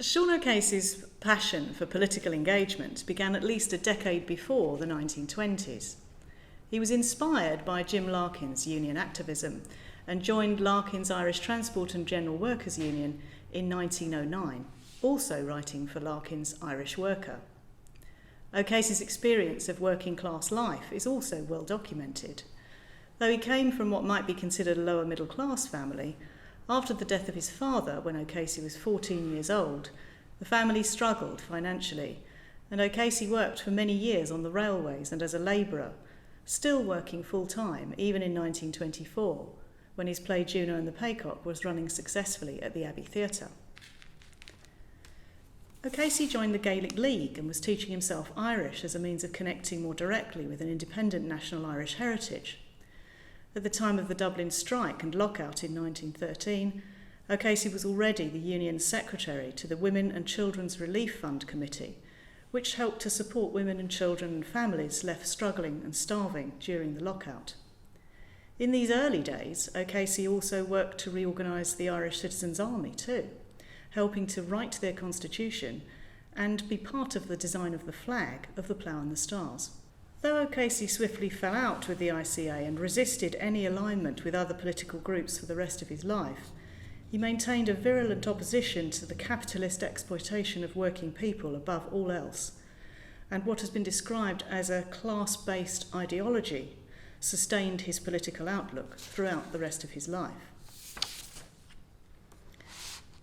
Sean O'Casey's passion for political engagement began at least a decade before the 1920s. He was inspired by Jim Larkin's union activism and joined Larkin's Irish Transport and General Workers Union in 1909, also writing for Larkin's Irish Worker. O'Casey's experience of working class life is also well documented. Though he came from what might be considered a lower middle class family, after the death of his father when O'Casey was 14 years old, the family struggled financially, and O'Casey worked for many years on the railways and as a labourer, still working full-time even in 1924, when his play Juno and the Peacock was running successfully at the Abbey Theatre. O'Casey joined the Gaelic League and was teaching himself Irish as a means of connecting more directly with an independent national Irish heritage. At the time of the Dublin strike and lockout in 1913, O'Casey was already the union's secretary to the Women and Children's Relief Fund Committee, which helped to support women and children and families left struggling and starving during the lockout. In these early days, O'Casey also worked to reorganise the Irish Citizens' Army too, helping to write their constitution and be part of the design of the flag of the Plough and the Stars. Though O'Casey swiftly fell out with the ICA and resisted any alignment with other political groups for the rest of his life, he maintained a virulent opposition to the capitalist exploitation of working people above all else, and what has been described as a class-based ideology sustained his political outlook throughout the rest of his life.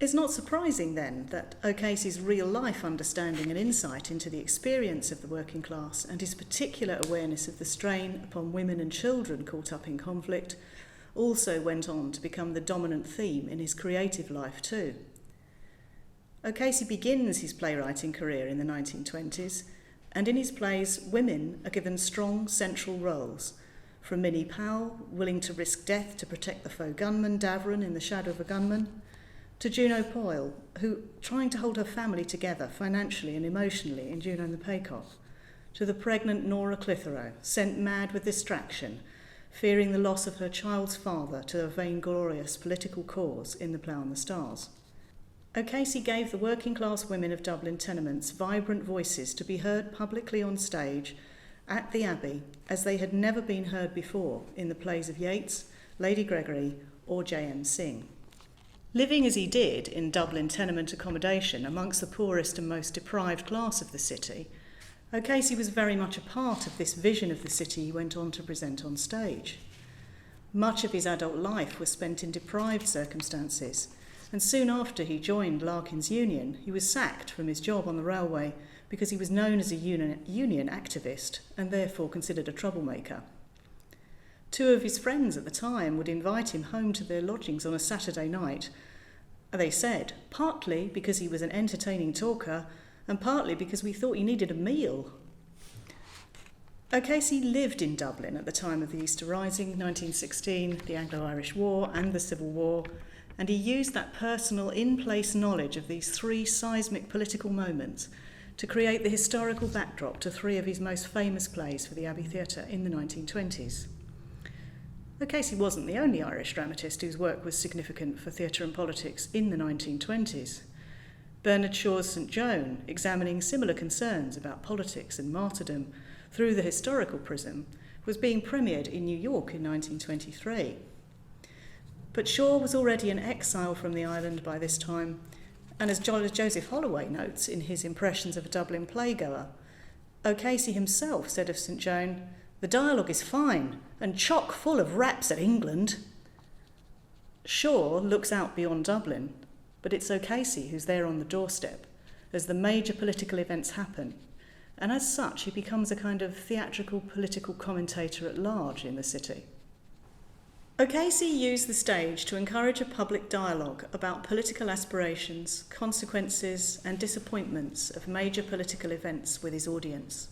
It's not surprising, then, that O'Casey's real-life understanding and insight into the experience of the working class and his particular awareness of the strain upon women and children caught up in conflict also went on to become the dominant theme in his creative life too. O'Casey begins his playwriting career in the 1920s, and in his plays, women are given strong central roles, from Michelle Paull, willing to risk death to protect the faux gunman Davron in The Shadow of a Gunman, to Juno Paull, who, trying to hold her family together financially and emotionally in Juno and the Peacock, to the pregnant Nora Clitheroe, sent mad with distraction, fearing the loss of her child's father to a vainglorious political cause in The Plough and the Stars. O'Casey gave the working class women of Dublin tenements vibrant voices to be heard publicly on stage at the Abbey as they had never been heard before in the plays of Yeats, Lady Gregory or J.M. Synge. Living as he did in Dublin tenement accommodation amongst the poorest and most deprived class of the city, O'Casey was very much a part of this vision of the city he went on to present on stage. Much of his adult life was spent in deprived circumstances, and soon after he joined Larkin's union, he was sacked from his job on the railway because he was known as a union activist and therefore considered a troublemaker. Two of his friends at the time would invite him home to their lodgings on a Saturday night. They said, partly because he was an entertaining talker and partly because we thought he needed a meal. O'Casey lived in Dublin at the time of the Easter Rising, 1916, the Anglo-Irish War and the Civil War, and he used that personal in-place knowledge of these three seismic political moments to create the historical backdrop to three of his most famous plays for the Abbey Theatre in the 1920s. O'Casey wasn't the only Irish dramatist whose work was significant for theatre and politics in the 1920s. Bernard Shaw's St. Joan, examining similar concerns about politics and martyrdom through the historical prism, was being premiered in New York in 1923. But Shaw was already an exile from the island by this time, and as Joseph Holloway notes in his Impressions of a Dublin Playgoer, O'Casey himself said of St. Joan, "The dialogue is fine and chock full of raps at England." Shaw looks out beyond Dublin, but it's O'Casey who's there on the doorstep as the major political events happen, and as such he becomes a kind of theatrical political commentator at large in the city. O'Casey used the stage to encourage a public dialogue about political aspirations, consequences and disappointments of major political events with his audience.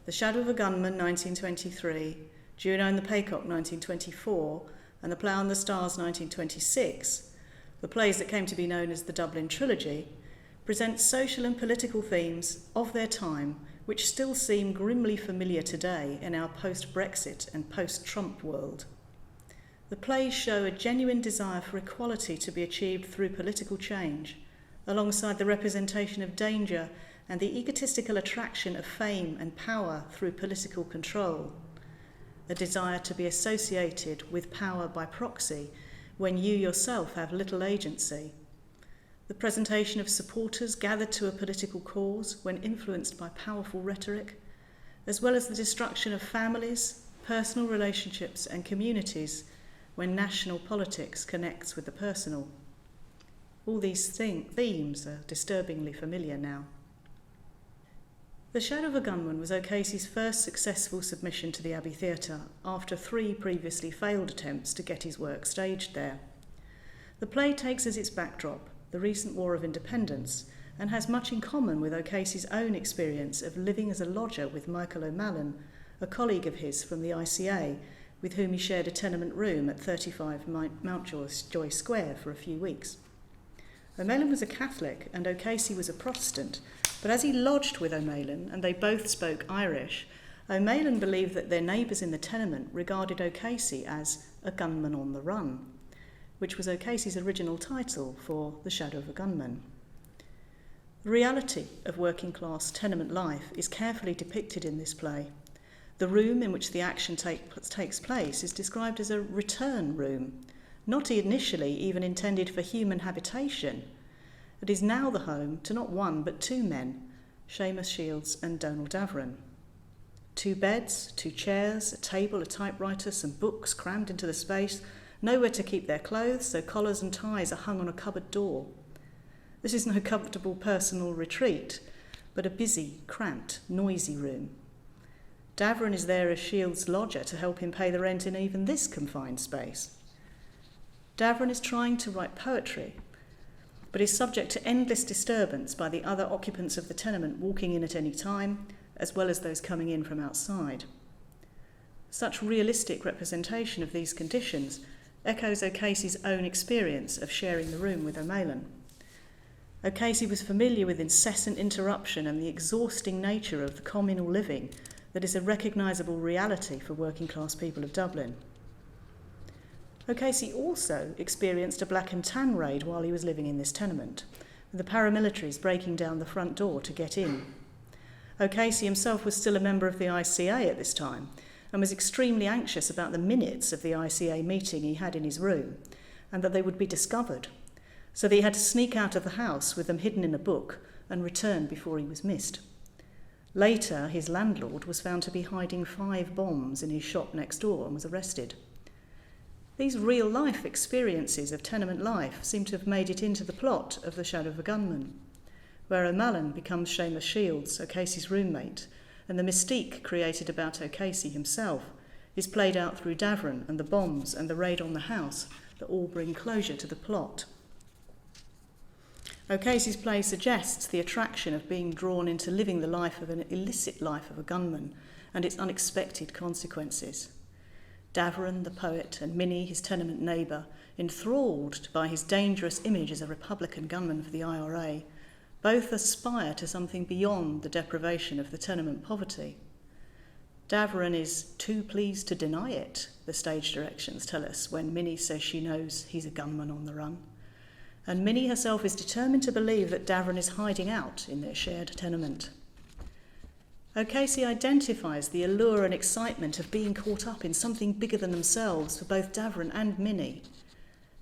The Shadow of a Gunman, 1923, Juno and the Peacock, 1924, and The Plough and the Stars, 1926, the plays that came to be known as the Dublin Trilogy, present social and political themes of their time which still seem grimly familiar today in our post-Brexit and post-Trump world. The plays show a genuine desire for equality to be achieved through political change, alongside the representation of danger and the egotistical attraction of fame and power through political control, a desire to be associated with power by proxy when you yourself have little agency, the presentation of supporters gathered to a political cause when influenced by powerful rhetoric, as well as the destruction of families, personal relationships and communities when national politics connects with the personal. All these themes are disturbingly familiar now. The Shadow of a Gunman was O'Casey's first successful submission to the Abbey Theatre after 3 previously failed attempts to get his work staged there. The play takes as its backdrop the recent War of Independence and has much in common with O'Casey's own experience of living as a lodger with Michael O'Malley, a colleague of his from the ICA, with whom he shared a tenement room at 35 Mountjoy Square for a few weeks. O'Malley was a Catholic and O'Casey was a Protestant, but as he lodged with O'Malley and they both spoke Irish, O'Malley believed that their neighbours in the tenement regarded O'Casey as a gunman on the run, which was O'Casey's original title for The Shadow of a Gunman. The reality of working-class tenement life is carefully depicted in this play. The room in which the action takes place is described as a return room, not initially even intended for human habitation. It is now the home to not one but 2 men, Seamus Shields and Donald Davron. 2 beds, 2 chairs, a table, a typewriter, some books crammed into the space, nowhere to keep their clothes, so collars and ties are hung on a cupboard door. This is no comfortable personal retreat, but a busy, cramped, noisy room. Davron is there as Shields' lodger to help him pay the rent in even this confined space. Davron is trying to write poetry, but is subject to endless disturbance by the other occupants of the tenement walking in at any time, as well as those coming in from outside. Such realistic representation of these conditions echoes O'Casey's own experience of sharing the room with O'Malley. O'Casey was familiar with incessant interruption and the exhausting nature of the communal living that is a recognisable reality for working-class people of Dublin. O'Casey also experienced a black and tan raid while he was living in this tenement, with the paramilitaries breaking down the front door to get in. O'Casey himself was still a member of the ICA at this time and was extremely anxious about the minutes of the ICA meeting he had in his room and that they would be discovered, so that he had to sneak out of the house with them hidden in a book and return before he was missed. Later, his landlord was found to be hiding 5 bombs in his shop next door and was arrested. These real-life experiences of tenement life seem to have made it into the plot of The Shadow of a Gunman, where O'Malley becomes Seamus Shields, O'Casey's roommate, and the mystique created about O'Casey himself is played out through Davron and the bombs and the raid on the house that all bring closure to the plot. O'Casey's play suggests the attraction of being drawn into living the life of an illicit life of a gunman and its unexpected consequences. Davron, the poet, and Minnie, his tenement neighbour, enthralled by his dangerous image as a Republican gunman for the IRA, both aspire to something beyond the deprivation of the tenement poverty. Davron is too pleased to deny it, the stage directions tell us, when Minnie says she knows he's a gunman on the run. And Minnie herself is determined to believe that Davron is hiding out in their shared tenement. O'Casey identifies the allure and excitement of being caught up in something bigger than themselves for both Davron and Minnie.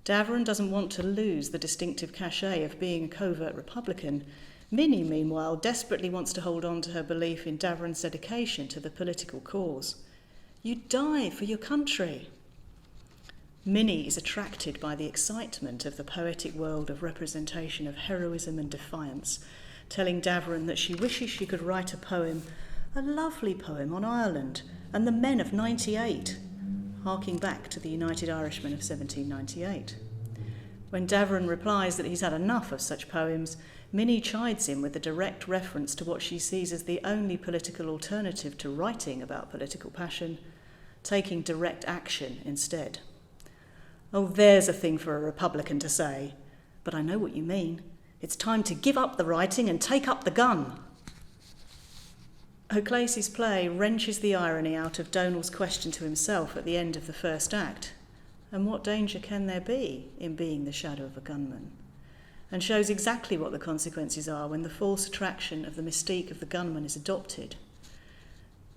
Davron doesn't want to lose the distinctive cachet of being a covert Republican. Minnie, meanwhile, desperately wants to hold on to her belief in Davron's dedication to the political cause. You die for your country. Minnie is attracted by the excitement of the poetic world of representation of heroism and defiance, telling Davron that she wishes she could write a poem, a lovely poem on Ireland and the men of '98, harking back to the United Irishmen of 1798. When Davron replies that he's had enough of such poems, Minnie chides him with a direct reference to what she sees as the only political alternative to writing about political passion, taking direct action instead. Oh, there's a thing for a Republican to say, but I know what you mean. It's time to give up the writing and take up the gun. O'Casey's play wrenches the irony out of Donald's question to himself at the end of the first act. And what danger can there be in being the shadow of a gunman? and shows exactly what the consequences are when the false attraction of the mystique of the gunman is adopted.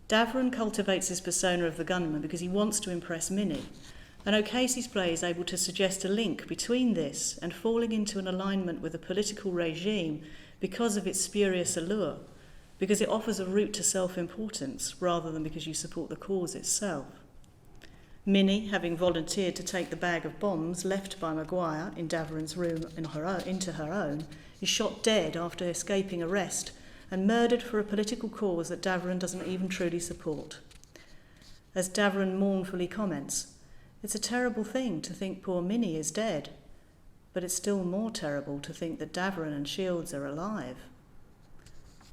Davern cultivates his persona of the gunman because he wants to impress Minnie, and O'Casey's play is able to suggest a link between this and falling into an alignment with a political regime because of its spurious allure, because it offers a route to self-importance rather than because you support the cause itself. Minnie, having volunteered to take the bag of bombs left by Maguire in Davern's room into her own, is shot dead after escaping arrest and murdered for a political cause that Davern doesn't even truly support. As Davern mournfully comments, "It's a terrible thing to think poor Minnie is dead, but it's still more terrible to think that Davern and Shields are alive."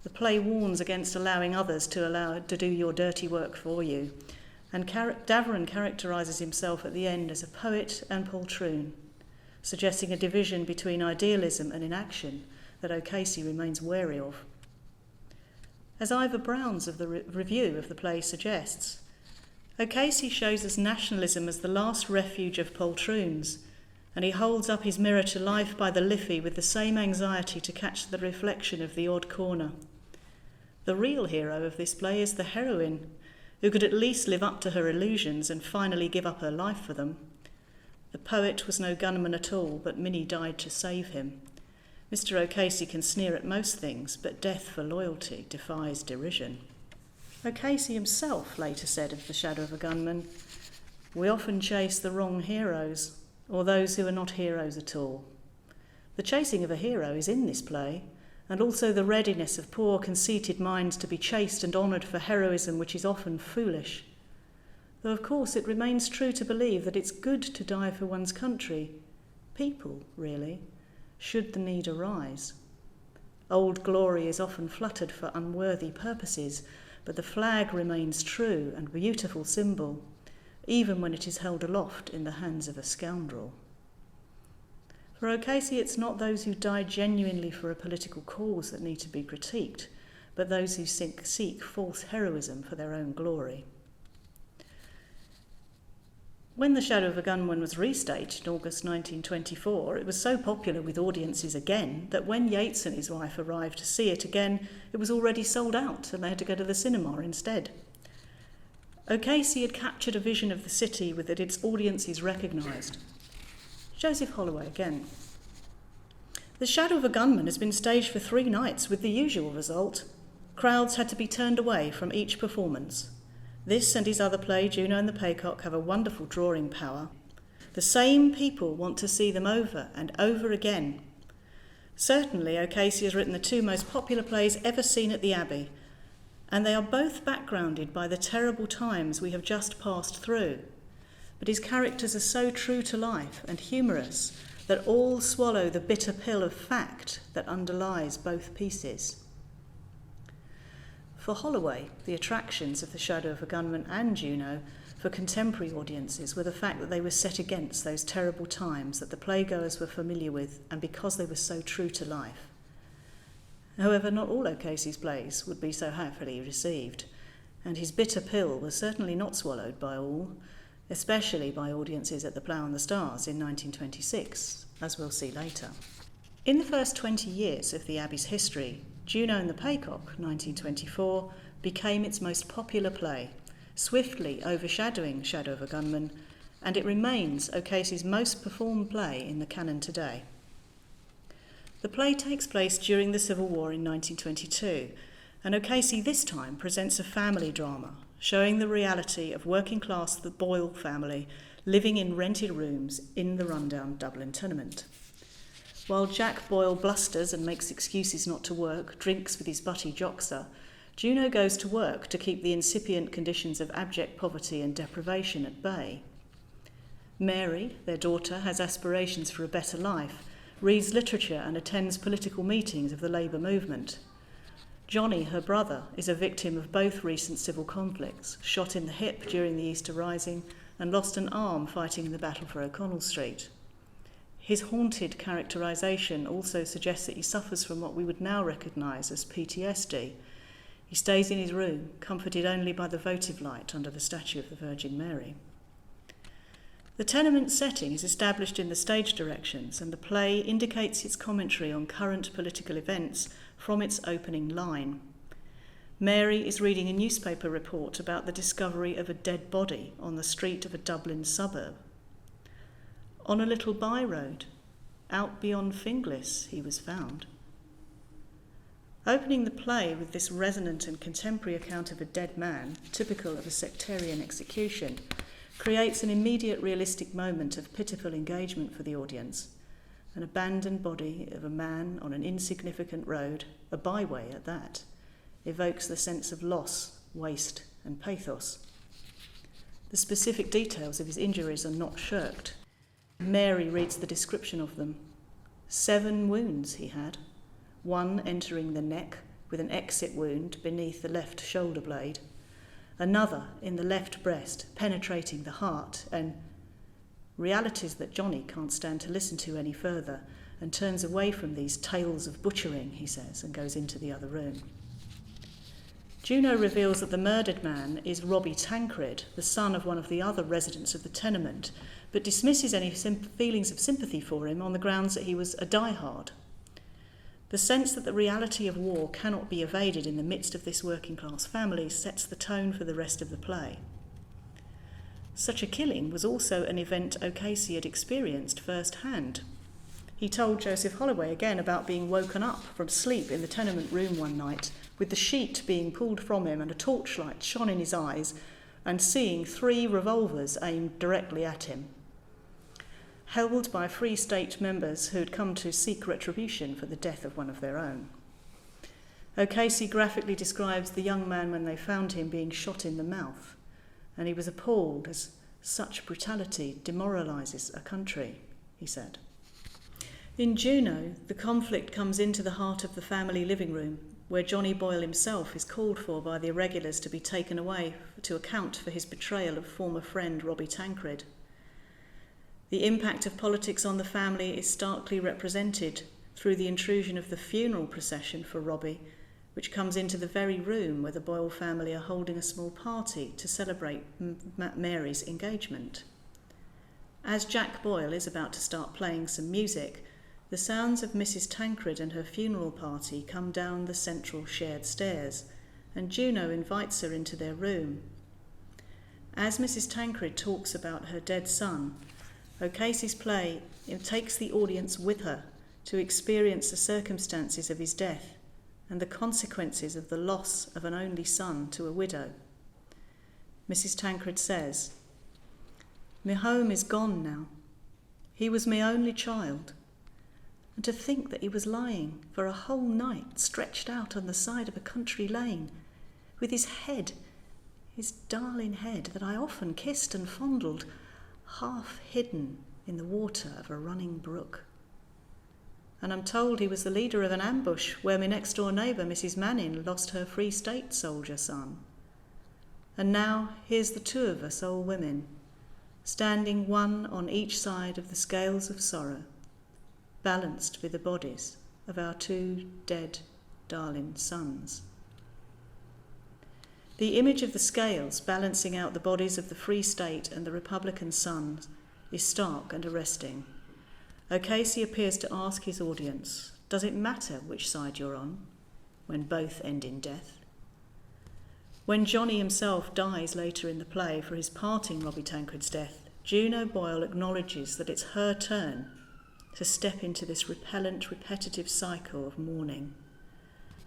The play warns against allowing others to do your dirty work for you, and Davern characterises himself at the end as a poet and poltroon, suggesting a division between idealism and inaction that O'Casey remains wary of. As Ivor Brown's of the review of the play suggests, O'Casey shows us nationalism as the last refuge of poltroons, and he holds up his mirror to life by the Liffey with the same anxiety to catch the reflection of the odd corner. The real hero of this play is the heroine, who could at least live up to her illusions and finally give up her life for them. The poet was no gunman at all, but Minnie died to save him. Mr. O'Casey can sneer at most things, but death for loyalty defies derision. O'Casey himself later said of The Shadow of a Gunman, "We often chase the wrong heroes, or those who are not heroes at all." The chasing of a hero is in this play, and also the readiness of poor conceited minds to be chased and honoured for heroism which is often foolish. Though of course it remains true to believe that it's good to die for one's country, people, really, should the need arise. Old glory is often fluttered for unworthy purposes, but the flag remains true and beautiful symbol, even when it is held aloft in the hands of a scoundrel. For O'Casey, it's not those who die genuinely for a political cause that need to be critiqued, but those who seek false heroism for their own glory. When The Shadow of a Gunman was restaged in August 1924, it was so popular with audiences again that when Yeats and his wife arrived to see it again, it was already sold out and they had to go to the cinema instead. O'Casey had captured a vision of the city that its audiences recognised. Joseph Holloway again. The Shadow of a Gunman has been staged for 3 nights with the usual result. Crowds had to be turned away from each performance. This and his other play, Juno and the Peacock, have a wonderful drawing power. The same people want to see them over and over again. Certainly, O'Casey has written the 2 most popular plays ever seen at the Abbey, and they are both backgrounded by the terrible times we have just passed through. But his characters are so true to life and humorous that all swallow the bitter pill of fact that underlies both pieces. For Holloway, the attractions of The Shadow of a Gunman and Juno for contemporary audiences were the fact that they were set against those terrible times that the playgoers were familiar with, and because they were so true to life. However, not all O'Casey's plays would be so happily received, and his bitter pill was certainly not swallowed by all, especially by audiences at the Plough and the Stars in 1926, as we'll see later. In the first 20 years of the Abbey's history, Juno and the Peacock, 1924, became its most popular play, swiftly overshadowing Shadow of a Gunman, and it remains O'Casey's most performed play in the canon today. The play takes place during the Civil War in 1922, and O'Casey this time presents a family drama, showing the reality of working-class the Boyle family living in rented rooms in the rundown Dublin tenement. While Jack Boyle blusters and makes excuses not to work, drinks with his butty Joxer, Juno goes to work to keep the incipient conditions of abject poverty and deprivation at bay. Mary, their daughter, has aspirations for a better life, reads literature and attends political meetings of the Labour movement. Johnny, her brother, is a victim of both recent civil conflicts, shot in the hip during the Easter Rising and lost an arm fighting in the battle for O'Connell Street. His haunted characterisation also suggests that he suffers from what we would now recognise as PTSD. He stays in his room, comforted only by the votive light under the statue of the Virgin Mary. The tenement setting is established in the stage directions, and the play indicates its commentary on current political events from its opening line. Mary is reading a newspaper report about the discovery of a dead body on the street of a Dublin suburb. On a little by-road, out beyond Finglas, he was found. Opening the play with this resonant and contemporary account of a dead man, typical of a sectarian execution, creates an immediate realistic moment of pitiful engagement for the audience. An abandoned body of a man on an insignificant road, a byway at that, evokes the sense of loss, waste, and pathos. The specific details of his injuries are not shirked. Mary reads the description of them. 7 wounds he had, one entering the neck with an exit wound beneath the left shoulder blade, another in the left breast penetrating the heart, and realities that Johnny can't stand to listen to any further and turns away from these tales of butchering, he says, and goes into the other room. Juno reveals that the murdered man is Robbie Tancred, the son of one of the other residents of the tenement, but dismisses any feelings of sympathy for him on the grounds that he was a diehard. The sense that the reality of war cannot be evaded in the midst of this working-class family sets the tone for the rest of the play. Such a killing was also an event O'Casey had experienced firsthand. He told Joseph Holloway again about being woken up from sleep in the tenement room one night, with the sheet being pulled from him and a torchlight shone in his eyes, and seeing 3 revolvers aimed directly at him, held by Free State members who had come to seek retribution for the death of one of their own. O'Casey graphically describes the young man when they found him being shot in the mouth, and he was appalled as such brutality demoralises a country, he said. In Juno, the conflict comes into the heart of the family living room, where Johnny Boyle himself is called for by the irregulars to be taken away to account for his betrayal of former friend Robbie Tancred. The impact of politics on the family is starkly represented through the intrusion of the funeral procession for Robbie, which comes into the very room where the Boyle family are holding a small party to celebrate Mary's engagement. As Jack Boyle is about to start playing some music, the sounds of Mrs. Tancred and her funeral party come down the central shared stairs, and Juno invites her into their room. As Mrs. Tancred talks about her dead son, O'Casey's play takes the audience with her to experience the circumstances of his death and the consequences of the loss of an only son to a widow. Mrs. Tancred says, "Me home is gone now. He was me only child. And to think that he was lying for a whole night stretched out on the side of a country lane, with his head, his darling head that I often kissed and fondled, half hidden in the water of a running brook. And I'm told he was the leader of an ambush where my next-door neighbour, Mrs. Manning, lost her Free State soldier son. And now here's the 2 of us old women, standing one on each side of the scales of sorrow, balanced with the bodies of our 2 dead, darling sons." The image of the scales balancing out the bodies of the Free State and the Republican sons is stark and arresting. O'Casey appears to ask his audience, does it matter which side you're on when both end in death? When Johnny himself dies later in the play for his part in Robbie Tancred's death, Juno Boyle acknowledges that it's her turn to step into this repellent, repetitive cycle of mourning,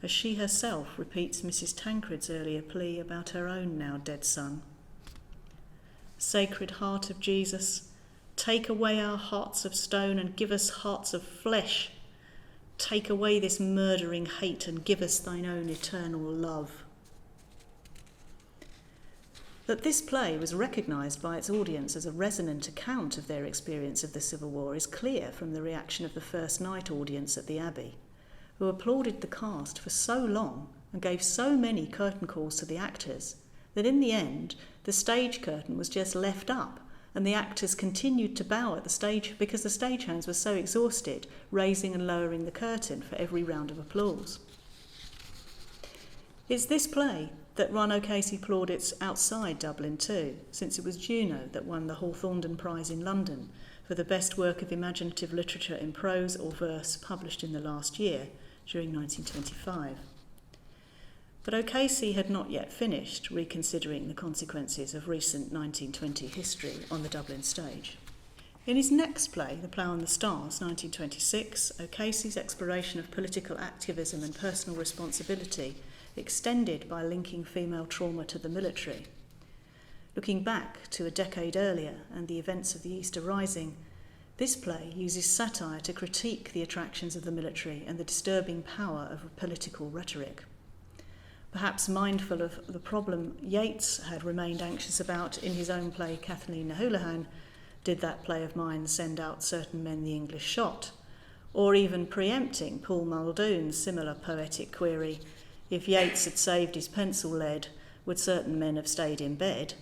as she herself repeats Mrs. Tancred's earlier plea about her own now dead son. "Sacred Heart of Jesus, take away our hearts of stone and give us hearts of flesh. Take away this murdering hate and give us thine own eternal love." That this play was recognised by its audience as a resonant account of their experience of the Civil War is clear from the reaction of the first night audience at the Abbey, who applauded the cast for so long and gave so many curtain calls to the actors that in the end the stage curtain was just left up and the actors continued to bow at the stage because the stagehands were so exhausted, raising and lowering the curtain for every round of applause. It's this play that run O'Casey plaudits outside Dublin too, since it was Juno that won the Hawthornden Prize in London for the best work of imaginative literature in prose or verse published in the last year, during 1925. But O'Casey had not yet finished reconsidering the consequences of recent 1920 history on the Dublin stage. In his next play, The Plough and the Stars, 1926, O'Casey's exploration of political activism and personal responsibility extended by linking female trauma to the military. Looking back to a decade earlier and the events of the Easter Rising, this play uses satire to critique the attractions of the military and the disturbing power of political rhetoric. Perhaps mindful of the problem Yeats had remained anxious about in his own play Kathleen Houlihan, did that play of mine send out certain men the English shot? Or even preempting Paul Muldoon's similar poetic query, if Yeats had saved his pencil lead, would certain men have stayed in bed?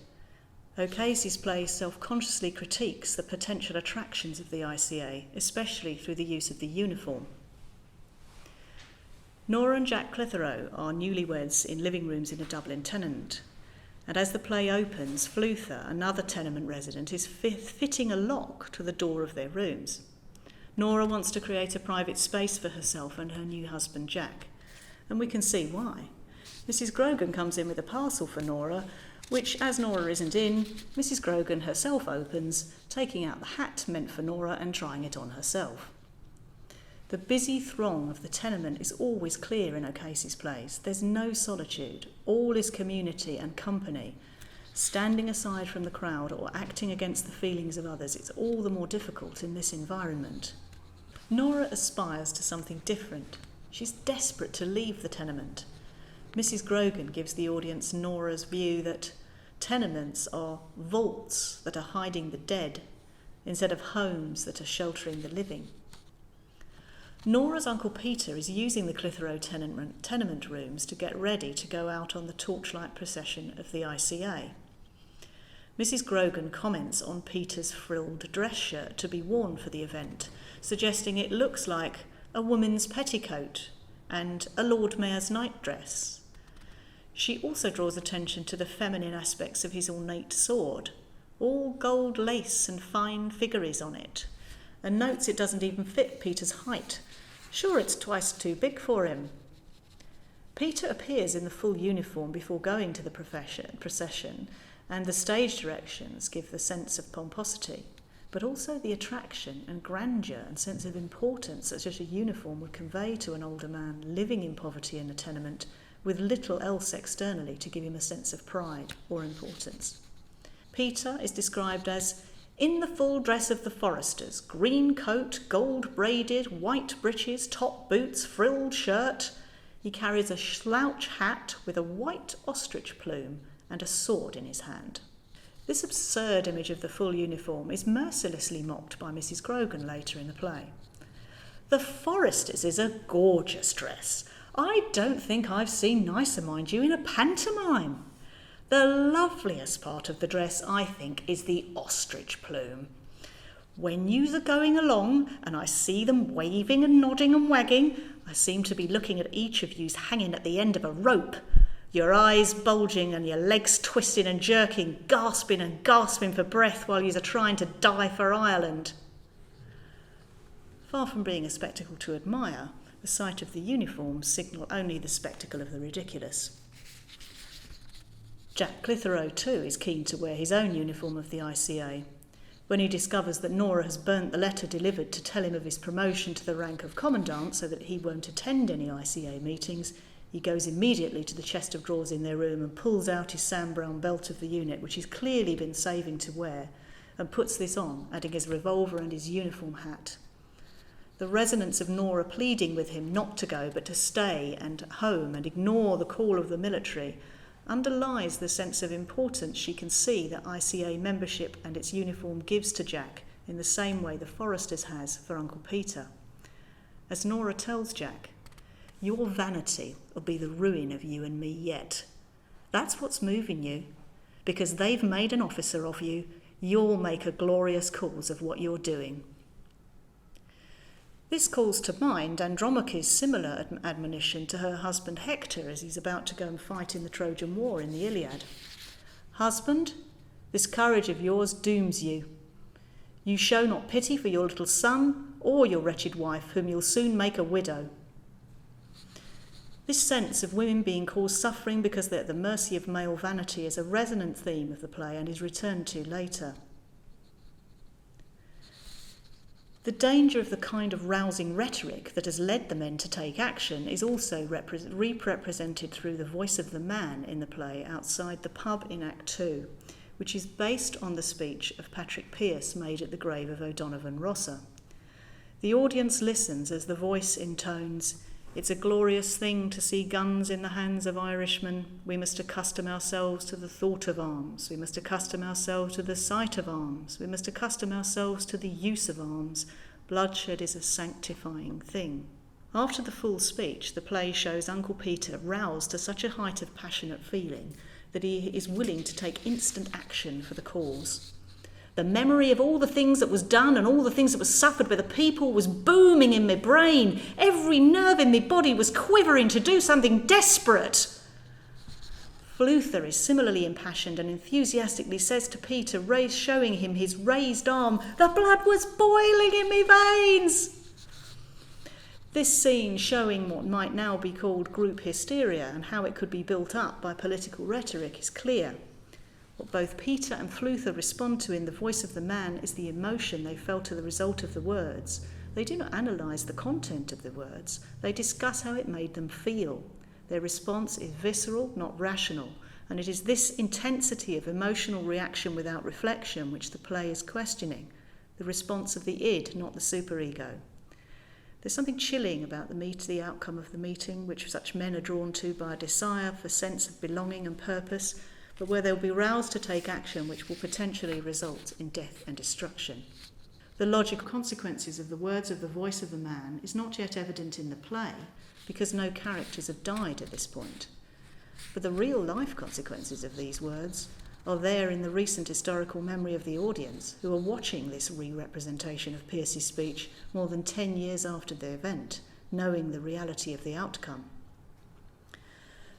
O'Casey's play self-consciously critiques the potential attractions of the ICA, especially through the use of the uniform. Nora and Jack Clitheroe are newlyweds in living rooms in a Dublin tenement, and as the play opens, Fluther, another tenement resident, is fitting a lock to the door of their rooms. Nora wants to create a private space for herself and her new husband Jack, and we can see why. Mrs. Grogan comes in with a parcel for Nora, which, as Nora isn't in, Mrs. Grogan herself opens, taking out the hat meant for Nora and trying it on herself. The busy throng of the tenement is always clear in O'Casey's plays. There's no solitude. All is community and company. Standing aside from the crowd or acting against the feelings of others, it's all the more difficult in this environment. Nora aspires to something different. She's desperate to leave the tenement. Mrs. Grogan gives the audience Nora's view that tenements are vaults that are hiding the dead instead of homes that are sheltering the living. Nora's Uncle Peter is using the Clitheroe tenement rooms to get ready to go out on the torchlight procession of the ICA. Mrs. Grogan comments on Peter's frilled dress shirt to be worn for the event, suggesting it looks like a woman's petticoat and a Lord Mayor's nightdress. She also draws attention to the feminine aspects of his ornate sword, all gold lace and fine figures on it, and notes it doesn't even fit Peter's height. Sure, it's twice too big for him. Peter appears in the full uniform before going to the procession, and the stage directions give the sense of pomposity, but also the attraction and grandeur and sense of importance that such a uniform would convey to an older man living in poverty in a tenement with little else externally to give him a sense of pride or importance. Peter is described as in the full dress of the foresters, green coat, gold braided, white breeches, top boots, frilled shirt. He carries a slouch hat with a white ostrich plume and a sword in his hand. This absurd image of the full uniform is mercilessly mocked by Mrs. Grogan later in the play. The foresters is a gorgeous dress. I don't think I've seen nicer, mind you, in a pantomime. The loveliest part of the dress, I think, is the ostrich plume. When yous are going along and I see them waving and nodding and wagging, I seem to be looking at each of yous hanging at the end of a rope, your eyes bulging and your legs twisting and jerking, gasping and gasping for breath while yous are trying to die for Ireland. Far from being a spectacle to admire, the sight of the uniforms signal only the spectacle of the ridiculous. Jack Clitheroe, too, is keen to wear his own uniform of the ICA. When he discovers that Nora has burnt the letter delivered to tell him of his promotion to the rank of commandant so that he won't attend any ICA meetings, he goes immediately to the chest of drawers in their room and pulls out his Sam Brown belt of the unit, which he's clearly been saving to wear, and puts this on, adding his revolver and his uniform hat. The resonance of Nora pleading with him not to go but to stay and home and ignore the call of the military underlies the sense of importance she can see that ICA membership and its uniform gives to Jack in the same way the Foresters has for Uncle Peter. As Nora tells Jack, your vanity will be the ruin of you and me yet. That's what's moving you. Because they've made an officer of you, you'll make a glorious cause of what you're doing. This calls to mind Andromache's similar admonition to her husband Hector as he's about to go and fight in the Trojan War in the Iliad. "Husband, this courage of yours dooms you. You show not pity for your little son or your wretched wife, whom you'll soon make a widow." This sense of women being caused suffering because they're at the mercy of male vanity is a resonant theme of the play and is returned to later. The danger of the kind of rousing rhetoric that has led the men to take action is also represented through the voice of the man in the play outside the pub in Act 2, which is based on the speech of Patrick Pearse made at the grave of O'Donovan Rossa. The audience listens as the voice intones, "It's a glorious thing to see guns in the hands of Irishmen. We must accustom ourselves to the thought of arms. We must accustom ourselves to the sight of arms. We must accustom ourselves to the use of arms. Bloodshed is a sanctifying thing." After the full speech, the play shows Uncle Peter roused to such a height of passionate feeling that he is willing to take instant action for the cause. The memory of all the things that was done and all the things that was suffered by the people was booming in my brain. Every nerve in my body was quivering to do something desperate. Luther is similarly impassioned and enthusiastically says to Peter, showing him his raised arm, "The blood was boiling in my veins." This scene, showing what might now be called group hysteria and how it could be built up by political rhetoric, is clear. What both Peter and Luther respond to in the voice of the man is the emotion they felt as the result of the words. They do not analyse the content of the words, they discuss how it made them feel. Their response is visceral, not rational, and it is this intensity of emotional reaction without reflection which the play is questioning, the response of the id, not the superego. There's something chilling about the outcome of the meeting, which such men are drawn to by a desire for sense of belonging and purpose, but where they'll be roused to take action which will potentially result in death and destruction. The logical consequences of the words of the voice of the man is not yet evident in the play, because no characters have died at this point. But the real life consequences of these words are there in the recent historical memory of the audience, who are watching this re-representation of Pearse's speech more than 10 years after the event, knowing the reality of the outcome.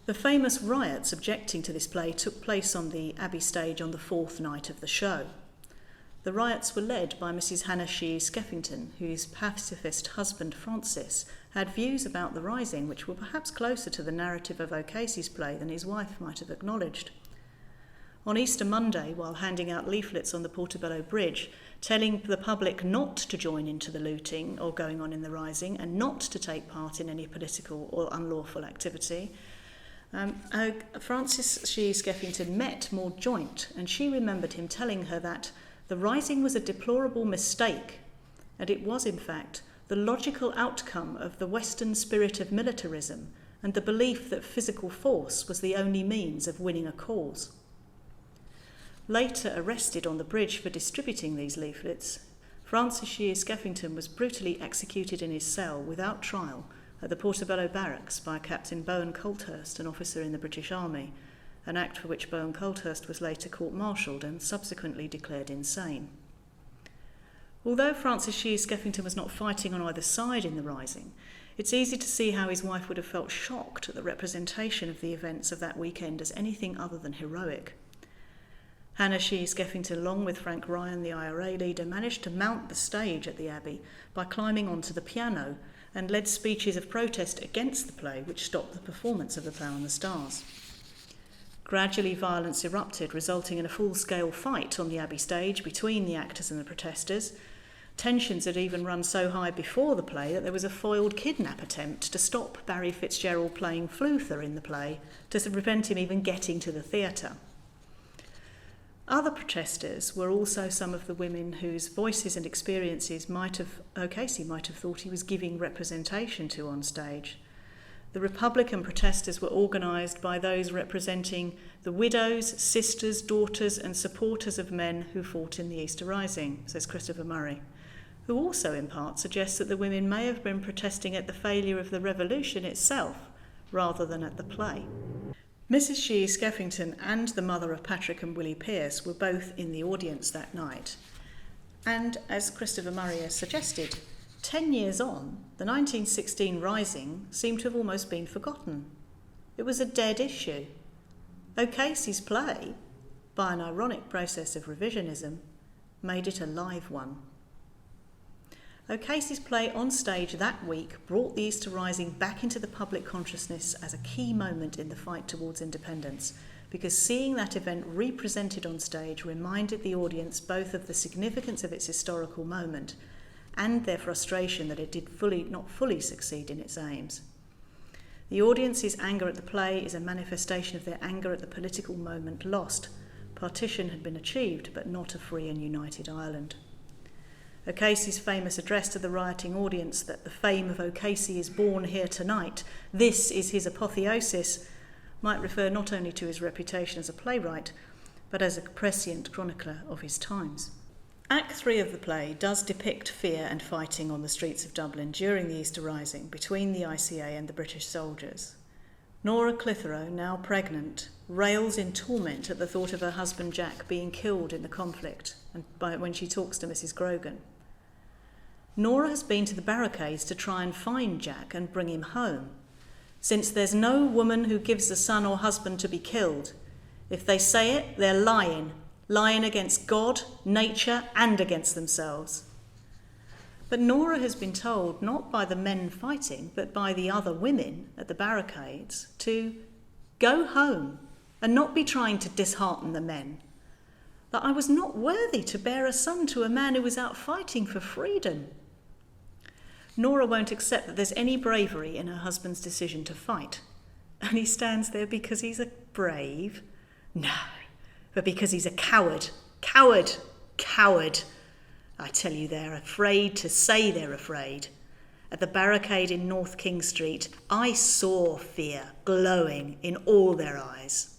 The famous riots objecting to this play took place on the Abbey stage on the 4th night of the show. The riots were led by Mrs. Hannah Shee Skeffington, whose pacifist husband Francis had views about the Rising which were perhaps closer to the narrative of O'Casey's play than his wife might have acknowledged. On Easter Monday, while handing out leaflets on the Portobello Bridge, telling the public not to join into the looting or going on in the Rising and not to take part in any political or unlawful activity, Frances Shee Skeffington met Maud Joint, and she remembered him telling her that the Rising was a deplorable mistake, and it was in fact the logical outcome of the Western spirit of militarism and the belief that physical force was the only means of winning a cause. Later arrested on the bridge for distributing these leaflets, Francis Shee Skeffington was brutally executed in his cell without trial at the Portobello Barracks by Captain Bowen Colthurst, an officer in the British Army, an act for which Bowen Colthurst was later court-martialled and subsequently declared insane. Although Francis Shee Skeffington was not fighting on either side in the Rising, it's easy to see how his wife would have felt shocked at the representation of the events of that weekend as anything other than heroic. Hannah Shee Skeffington, along with Frank Ryan, the IRA leader, managed to mount the stage at the Abbey by climbing onto the piano and led speeches of protest against the play, which stopped the performance of The Plough and the Stars. Gradually, violence erupted, resulting in a full-scale fight on the Abbey stage between the actors and the protesters. Tensions had even run so high before the play that there was a foiled kidnap attempt to stop Barry Fitzgerald playing Luther in the play, to prevent him even getting to the theatre. Other protesters were also some of the women whose voices and experiences O'Casey might have thought he was giving representation to on stage. The Republican protesters were organised by those representing the widows, sisters, daughters and supporters of men who fought in the Easter Rising, says Christopher Murray, who also in part suggests that the women may have been protesting at the failure of the revolution itself rather than at the play. Mrs. Shee Skeffington and the mother of Patrick and Willie Pearse were both in the audience that night, and, as Christopher Murray has suggested, 10 years on, the 1916 Rising seemed to have almost been forgotten. It was a dead issue. O'Casey's play, by an ironic process of revisionism, made it a live one. O'Casey's play on stage that week brought the Easter Rising back into the public consciousness as a key moment in the fight towards independence, because seeing that event represented on stage reminded the audience both of the significance of its historical moment and their frustration that it did not fully succeed in its aims. The audience's anger at the play is a manifestation of their anger at the political moment lost. Partition had been achieved, but not a free and united Ireland. O'Casey's famous address to the rioting audience that the fame of O'Casey is born here tonight, this is his apotheosis, might refer not only to his reputation as a playwright, but as a prescient chronicler of his times. Act 3 of the play does depict fear and fighting on the streets of Dublin during the Easter Rising between the ICA and the British soldiers. Nora Clitheroe, now pregnant, rails in torment at the thought of her husband Jack being killed in the conflict and when she talks to Mrs. Grogan. Nora has been to the barricades to try and find Jack and bring him home. Since there's no woman who gives a son or husband to be killed, if they say it, they're lying against God, nature, and against themselves. But Nora has been told, not by the men fighting, but by the other women at the barricades, to go home and not be trying to dishearten the men. That I was not worthy to bear a son to a man who was out fighting for freedom. Nora won't accept that there's any bravery in her husband's decision to fight. And he stands there because he's a brave? No, but because he's a coward. Coward! Coward! I tell you, they're afraid to say they're afraid. At the barricade in North King Street, I saw fear glowing in all their eyes.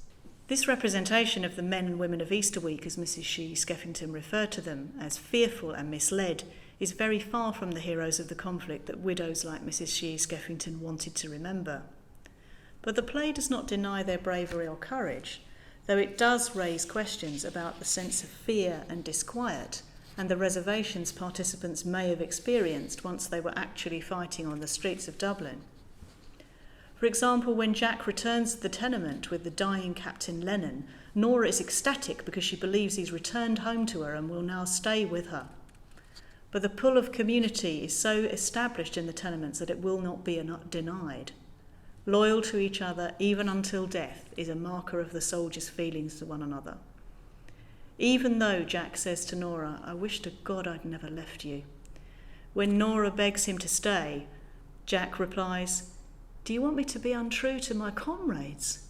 This representation of the men and women of Easter week, as Mrs. Shee Skeffington referred to them, as fearful and misled, is very far from the heroes of the conflict that widows like Mrs. Shee Skeffington wanted to remember. But the play does not deny their bravery or courage, though it does raise questions about the sense of fear and disquiet and the reservations participants may have experienced once they were actually fighting on the streets of Dublin. For example, when Jack returns to the tenement with the dying Captain Lennon, Nora is ecstatic because she believes he's returned home to her and will now stay with her. But the pull of community is so established in the tenements that it will not be denied. Loyal to each other, even until death, is a marker of the soldiers' feelings to one another. Even though Jack says to Nora, "I wish to God I'd never left you." When Nora begs him to stay, Jack replies, "Do you want me to be untrue to my comrades?"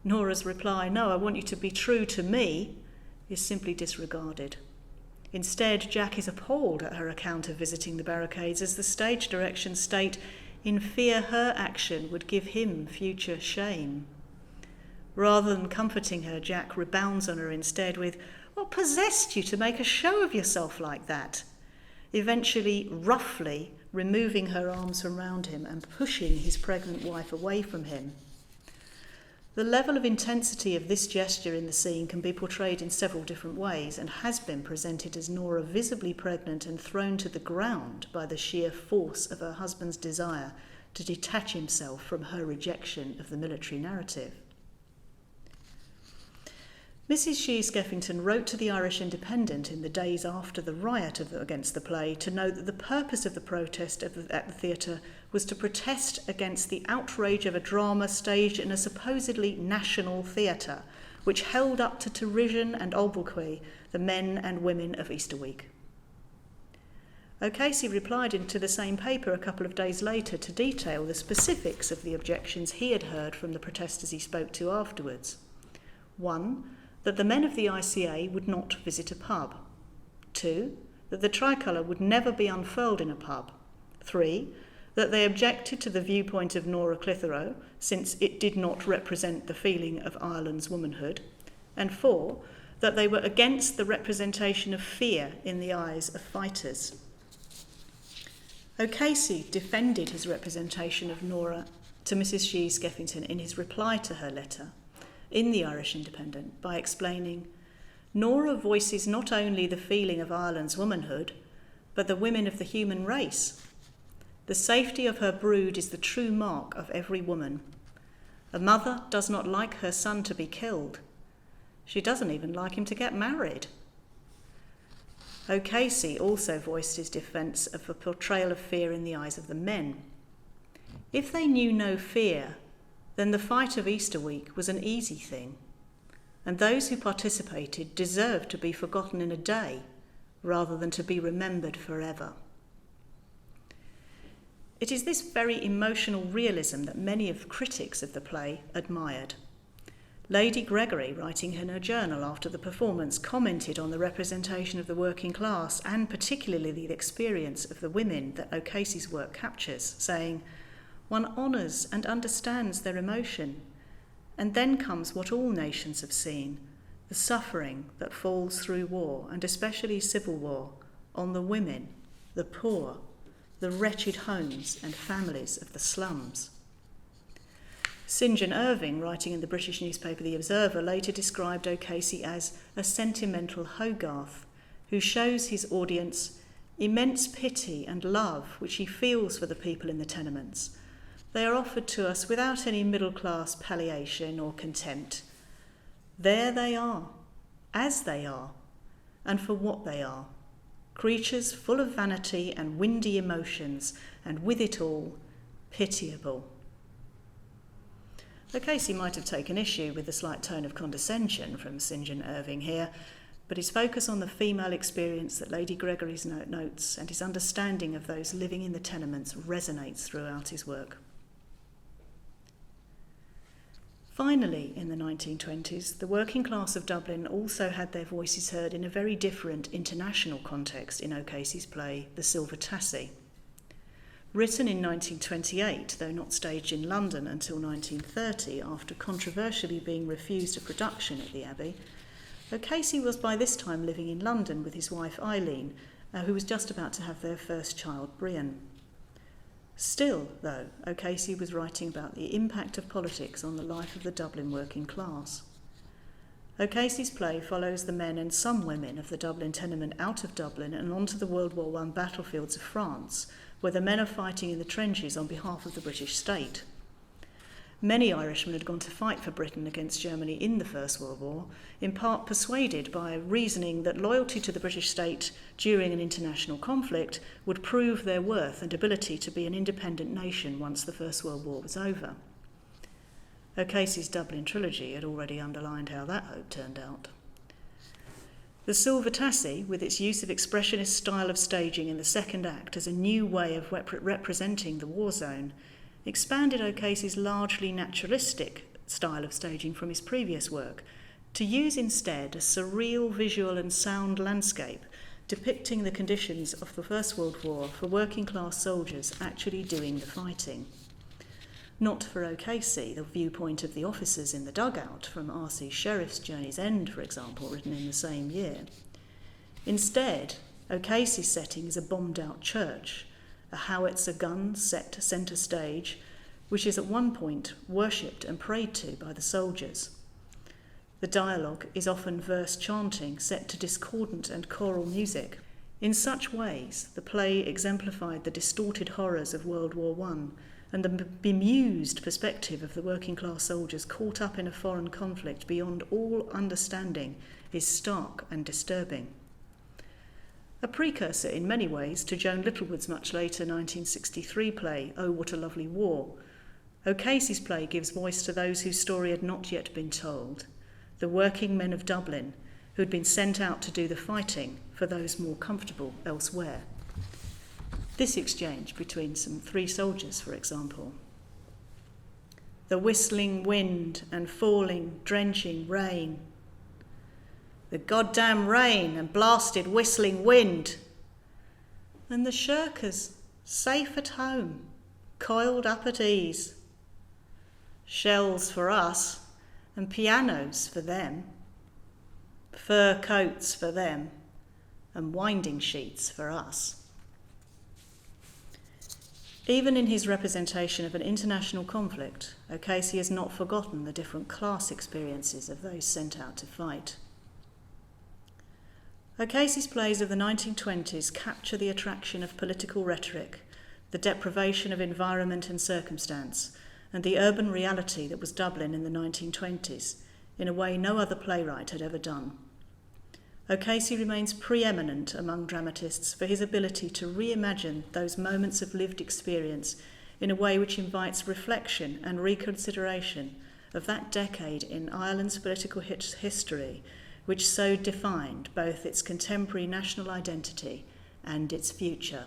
Nora's reply, "No, I want you to be true to me," is simply disregarded. Instead, Jack is appalled at her account of visiting the barricades, as the stage directions state, in fear her action would give him future shame. Rather than comforting her, Jack rebounds on her instead with, "What possessed you to make a show of yourself like that?" Eventually, roughly, removing her arms from round him and pushing his pregnant wife away from him. The level of intensity of this gesture in the scene can be portrayed in several different ways and has been presented as Nora visibly pregnant and thrown to the ground by the sheer force of her husband's desire to detach himself from her rejection of the military narrative. Mrs. Shee Skeffington wrote to the Irish Independent in the days after the riot against the play to note that the purpose of the protest at the theatre was to protest against the outrage of a drama staged in a supposedly national theatre, which held up to derision and obloquy the men and women of Easter week. O'Casey replied into the same paper a couple of days later to detail the specifics of the objections he had heard from the protesters he spoke to afterwards. 1. That the men of the ICA would not visit a pub. 2. That the tricolour would never be unfurled in a pub. 3. That they objected to the viewpoint of Nora Clitheroe, since it did not represent the feeling of Ireland's womanhood. And 4. That they were against the representation of fear in the eyes of fighters. O'Casey defended his representation of Nora to Mrs. Shee Skeffington in his reply to her letter in the Irish Independent by explaining, "Nora voices not only the feeling of Ireland's womanhood, but the women of the human race. The safety of her brood is the true mark of every woman. A mother does not like her son to be killed. She doesn't even like him to get married. O'Casey also voiced his defence of the portrayal of fear in the eyes of the men. If they knew no fear, then the fight of Easter week was an easy thing, and those who participated deserved to be forgotten in a day rather than to be remembered forever. It is this very emotional realism that many of the critics of the play admired. Lady Gregory, writing in her journal after the performance, commented on the representation of the working class and particularly the experience of the women that O'Casey's work captures, saying, "One honours and understands their emotion, and then comes what all nations have seen, the suffering that falls through war, and especially civil war, on the women, the poor, the wretched homes and families of the slums." St John Irving, writing in the British newspaper The Observer, later described O'Casey as a sentimental Hogarth who shows his audience immense pity and love which he feels for the people in the tenements. They are offered to us without any middle-class palliation or contempt. There they are, as they are, and for what they are. Creatures full of vanity and windy emotions, and with it all, pitiable. O'Casey might have taken issue with the slight tone of condescension from St John Irving here, but his focus on the female experience that Lady Gregory's notes and his understanding of those living in the tenements resonates throughout his work. Finally, in the 1920s, the working class of Dublin also had their voices heard in a very different international context in O'Casey's play, The Silver Tassie. Written in 1928, though not staged in London until 1930, after controversially being refused a production at the Abbey, O'Casey was by this time living in London with his wife Eileen, who was just about to have their first child, Brian. Still, though, O'Casey was writing about the impact of politics on the life of the Dublin working class. O'Casey's play follows the men and some women of the Dublin tenement out of Dublin and onto the World War I battlefields of France, where the men are fighting in the trenches on behalf of the British state. Many Irishmen had gone to fight for Britain against Germany in the First World War, in part persuaded by reasoning that loyalty to the British state during an international conflict would prove their worth and ability to be an independent nation once the First World War was over. O'Casey's Dublin Trilogy had already underlined how that hope turned out. The Silver Tassie, with its use of expressionist style of staging in the second act as a new way of representing the war zone, expanded O'Casey's largely naturalistic style of staging from his previous work to use instead a surreal visual and sound landscape depicting the conditions of the First World War for working class soldiers actually doing the fighting. Not for O'Casey, the viewpoint of the officers in the dugout from R.C. Sheriff's Journey's End, for example, written in the same year. Instead, O'Casey's setting is a bombed-out church, a howitzer gun set to centre stage, which is at one point worshipped and prayed to by the soldiers. The dialogue is often verse chanting set to discordant and choral music. In such ways, the play exemplified the distorted horrors of World War I and the bemused perspective of the working class soldiers caught up in a foreign conflict beyond all understanding is stark and disturbing. A precursor in many ways to Joan Littlewood's much later 1963 play, Oh, What a Lovely War, O'Casey's play gives voice to those whose story had not yet been told, the working men of Dublin who had been sent out to do the fighting for those more comfortable elsewhere. This exchange between some three soldiers, for example. The whistling wind and falling, drenching rain. The goddamn rain and blasted whistling wind. And the shirkers, safe at home, coiled up at ease. Shells for us, and pianos for them. Fur coats for them, and winding sheets for us. Even in his representation of an international conflict, O'Casey has not forgotten the different class experiences of those sent out to fight. O'Casey's plays of the 1920s capture the attraction of political rhetoric, the deprivation of environment and circumstance, and the urban reality that was Dublin in the 1920s, in a way no other playwright had ever done. O'Casey remains preeminent among dramatists for his ability to reimagine those moments of lived experience in a way which invites reflection and reconsideration of that decade in Ireland's political history, which so defined both its contemporary national identity and its future.